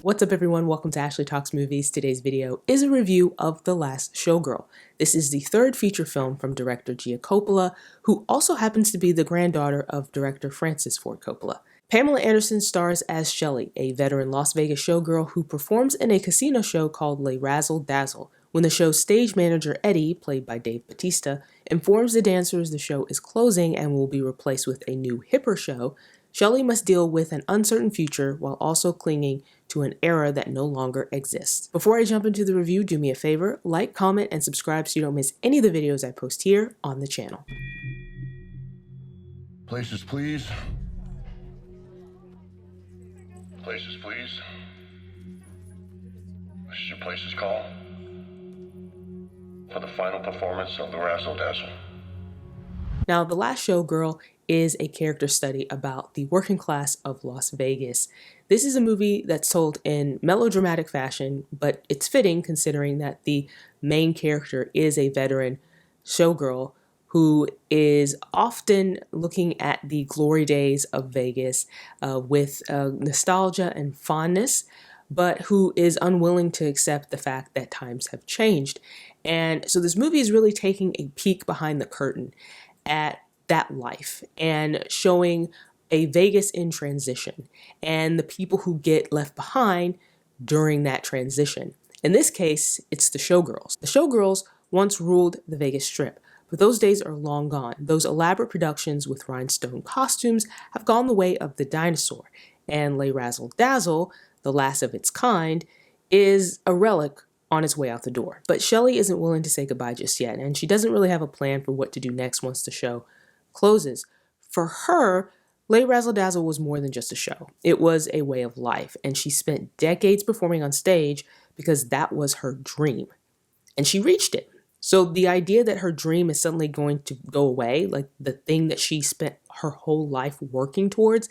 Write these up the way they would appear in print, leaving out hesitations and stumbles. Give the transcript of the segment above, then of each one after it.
What's up everyone, welcome to Ashley Talks Movies. Today's video is a review of The Last Showgirl. This is the third feature film from director Gia Coppola, who also happens to be the granddaughter of director Francis Ford Coppola. Pamela Anderson stars as Shelley, a veteran Las Vegas showgirl who performs in a casino show called Le Razzle Dazzle. When the show's stage manager Eddie, played by Bautista, informs the dancers the show is closing and will be replaced with a new hipper show, Shelley must deal with an uncertain future while also clinging to an era that no longer exists. Before I jump into the review, do me a favor, like, comment, and subscribe so you don't miss any of the videos I post here on the channel. Places, please. Places, please. This is your place's call for the final performance of the Razzle Dazzle. Now, The Last Showgirl is a character study about the working class of Las Vegas. This is a movie that's told in melodramatic fashion, but it's fitting considering that the main character is a veteran showgirl who is often looking at the glory days of Vegas with nostalgia and fondness, but who is unwilling to accept the fact that times have changed. And so this movie is really taking a peek behind the curtain at that life and showing a Vegas in transition and the people who get left behind during that transition. In this case, it's the showgirls. The showgirls once ruled the Vegas Strip, but those days are long gone. Those elaborate productions with rhinestone costumes have gone the way of the dinosaur, and Le Razzle Dazzle, the last of its kind, is a relic on its way out the door. But Shelley isn't willing to say goodbye just yet, and she doesn't really have a plan for what to do next once the show closes. For her, Le Razzle Dazzle was more than just a show. It was a way of life, and she spent decades performing on stage because that was her dream. And she reached it. So the idea that her dream is suddenly going to go away, like the thing that she spent her whole life working towards,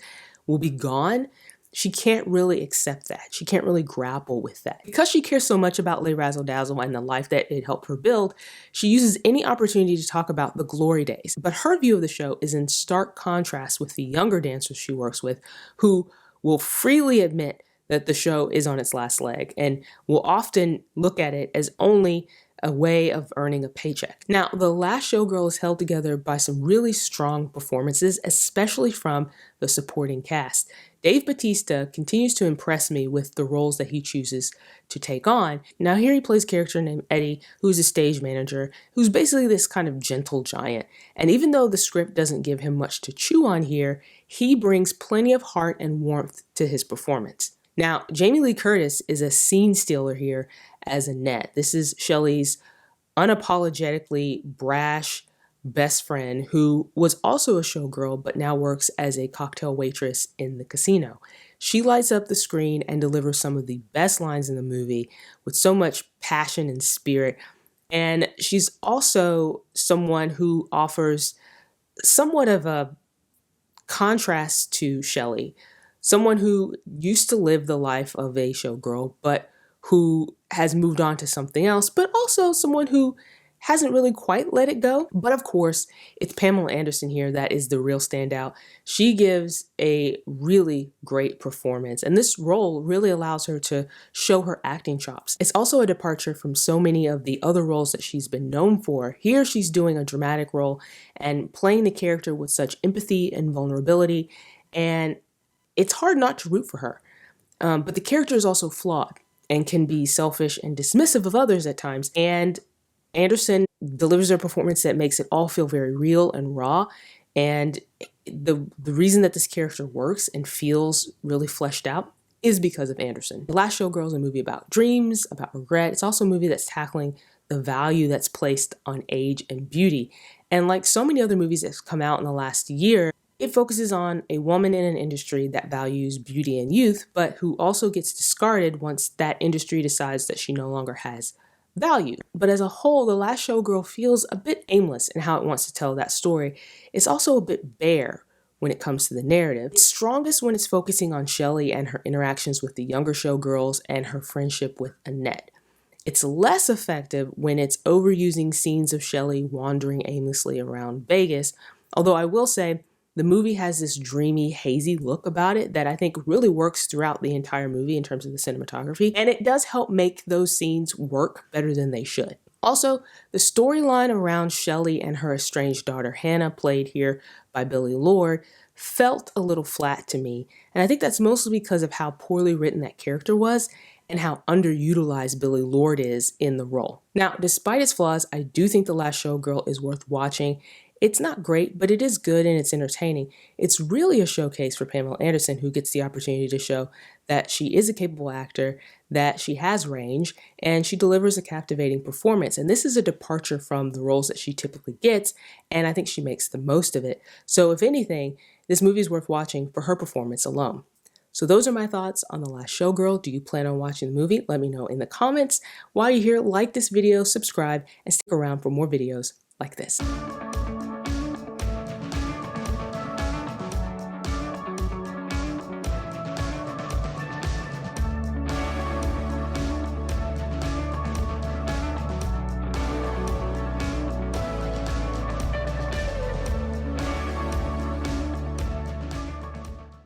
will be gone, she can't really accept that. She can't really grapple with that. Because she cares so much about Le Razzle Dazzle and the life that it helped her build, she uses any opportunity to talk about the glory days. But her view of the show is in stark contrast with the younger dancers she works with, who will freely admit that the show is on its last leg and will often look at it as only a way of earning a paycheck. Now, The Last Showgirl is held together by some really strong performances, especially from the supporting cast. Bautista continues to impress me with the roles that he chooses to take on. Now here he plays a character named Eddie, who's a stage manager, who's basically this kind of gentle giant. And even though the script doesn't give him much to chew on here, he brings plenty of heart and warmth to his performance. Now, Jamie Lee Curtis is a scene stealer here as Annette. This is Shelley's unapologetically brash best friend who was also a showgirl but now works as a cocktail waitress in the casino. She lights up the screen and delivers some of the best lines in the movie with so much passion and spirit. And she's also someone who offers somewhat of a contrast to Shelley, someone who used to live the life of a showgirl but who has moved on to something else, but also someone who hasn't really quite let it go. But of course, it's Pamela Anderson here that is the real standout. She gives a really great performance, and this role really allows her to show her acting chops. It's also a departure from so many of the other roles that she's been known for. Here, she's doing a dramatic role and playing the character with such empathy and vulnerability, and it's hard not to root for her. But the character is also flawed and can be selfish and dismissive of others at times, and Anderson delivers a performance that makes it all feel very real and raw, and the reason that this character works and feels really fleshed out is because of Anderson. The Last Showgirl is a movie about dreams, about regret. It's also a movie that's tackling the value that's placed on age and beauty. And like so many other movies that have come out in the last year, it focuses on a woman in an industry that values beauty and youth, but who also gets discarded once that industry decides that she no longer has value. But as a whole, The Last Showgirl feels a bit aimless in how it wants to tell that story. It's also a bit bare when it comes to the narrative. It's strongest when it's focusing on Shelley and her interactions with the younger showgirls and her friendship with Annette. It's less effective when it's overusing scenes of Shelley wandering aimlessly around Vegas, although I will say The movie has this dreamy, hazy look about it that I think really works throughout the entire movie in terms of the cinematography, and it does help make those scenes work better than they should. Also, the storyline around Shelley and her estranged daughter Hannah, played here by Billie Lourd, felt a little flat to me, and I think that's mostly because of how poorly written that character was and how underutilized Billie Lourd is in the role. Now, despite its flaws, I do think The Last Showgirl is worth watching. It's not great, but it is good and it's entertaining. It's really a showcase for Pamela Anderson, who gets the opportunity to show that she is a capable actor, that she has range, and she delivers a captivating performance. And this is a departure from the roles that she typically gets, and I think she makes the most of it. So if anything, this movie is worth watching for her performance alone. So those are my thoughts on The Last Showgirl. Do you plan on watching the movie? Let me know in the comments. While you're here, like this video, subscribe, and stick around for more videos like this.